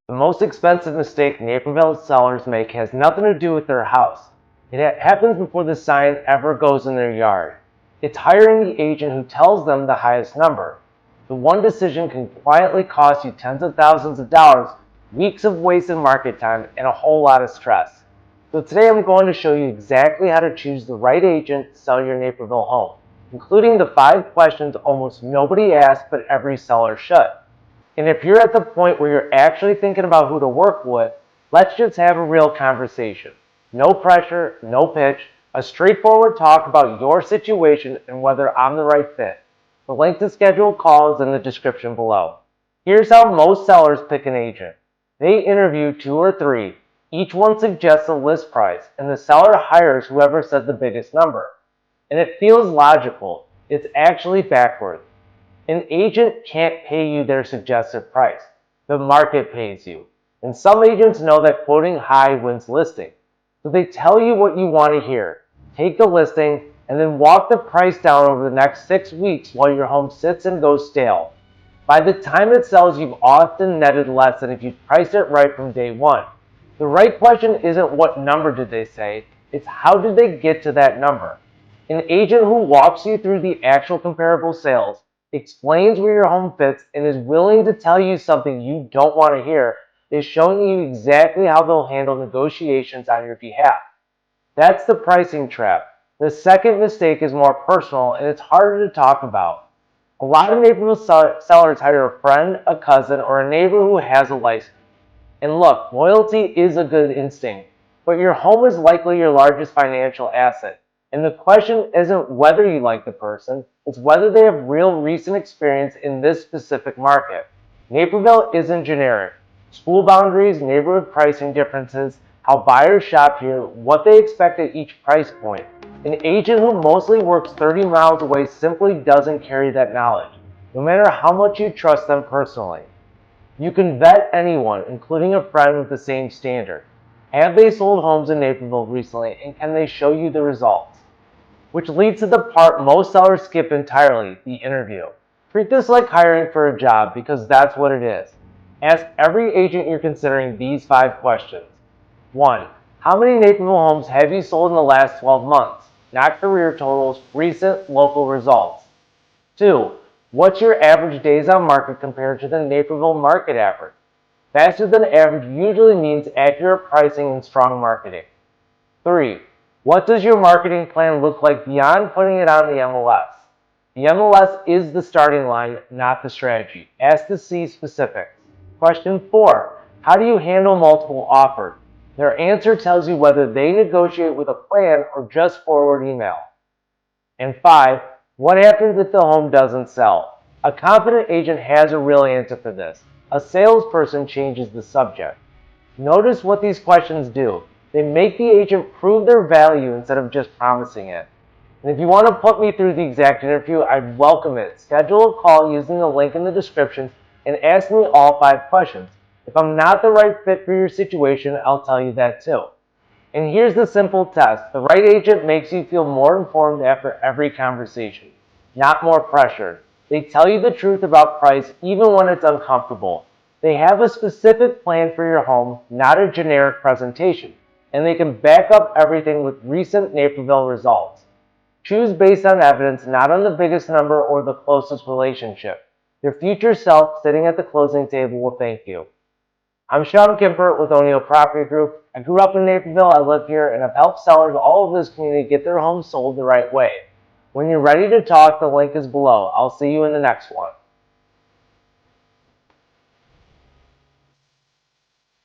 The most expensive mistake Naperville sellers make has nothing to do with their house. It happens before the sign ever goes in their yard. It's hiring the agent who tells them the highest number. The one decision can quietly cost you tens of thousands of dollars, weeks of wasted market time, and a whole lot of stress. So today I'm going to show you exactly how to choose the right agent to sell your Naperville home, including the 5 questions almost nobody asks but every seller should. And if you're at the point where you're actually thinking about who to work with, let's just have a real conversation. No pressure, no pitch, a straightforward talk about your situation and whether I'm the right fit. The link to schedule a call is in the description below. Here's how most sellers pick an agent. They interview 2 or 3. Each one suggests a list price, and the seller hires whoever says the biggest number. And it feels logical. It's actually backwards. An agent can't pay you their suggested price. The market pays you. And some agents know that quoting high wins listings. So they tell you what you want to hear. Take the listing and then walk the price down over the next 6 weeks while your home sits and goes stale. By the time it sells, you've often netted less than if you priced it right from day one. The right question isn't what number did they say, it's how did they get to that number. An agent who walks you through the actual comparable sales, explains where your home fits, and is willing to tell you something you don't want to hear is showing you exactly how they'll handle negotiations on your behalf. That's the pricing trap. The second mistake is more personal and it's harder to talk about. A lot of Naperville sellers hire a friend, a cousin, or a neighbor who has a license. And look, loyalty is a good instinct, but your home is likely your largest financial asset. And the question isn't whether you like the person, it's whether they have real recent experience in this specific market. Naperville isn't generic. School boundaries, neighborhood pricing differences, how buyers shop here, what they expect at each price point. An agent who mostly works 30 miles away simply doesn't carry that knowledge, no matter how much you trust them personally. You can vet anyone, including a friend, with the same standard. Have they sold homes in Naperville recently, and can they show you the results? Which leads to the part most sellers skip entirely, the interview. Treat this like hiring for a job because that's what it is. Ask every agent you're considering these 5 questions. 1. How many Naperville homes have you sold in the last 12 months? Not career totals, recent local results. 2. What's your average days on market compared to the Naperville market average? Faster than average usually means accurate pricing and strong marketing. 3. What does your marketing plan look like beyond putting it on the MLS? The MLS is the starting line, not the strategy. Ask to see specifics. Question 4. How do you handle multiple offers? Their answer tells you whether they negotiate with a plan or just forward email. And 5. What happens if the home doesn't sell? A confident agent has a real answer for this. A salesperson changes the subject. Notice what these questions do. They make the agent prove their value instead of just promising it. And if you want to put me through the exact interview, I'd welcome it. Schedule a call using the link in the description and ask me all 5 questions. If I'm not the right fit for your situation, I'll tell you that too. And here's the simple test. The right agent makes you feel more informed after every conversation, not more pressured. They tell you the truth about price even when it's uncomfortable. They have a specific plan for your home, not a generic presentation. And they can back up everything with recent Naperville results. Choose based on evidence, not on the biggest number or the closest relationship. Your future self sitting at the closing table will thank you. I'm Gimpert with O'Neill Property Group. I grew up in Naperville, I live here, and I've helped sellers all over this community get their homes sold the right way. When you're ready to talk, the link is below. I'll see you in the next one.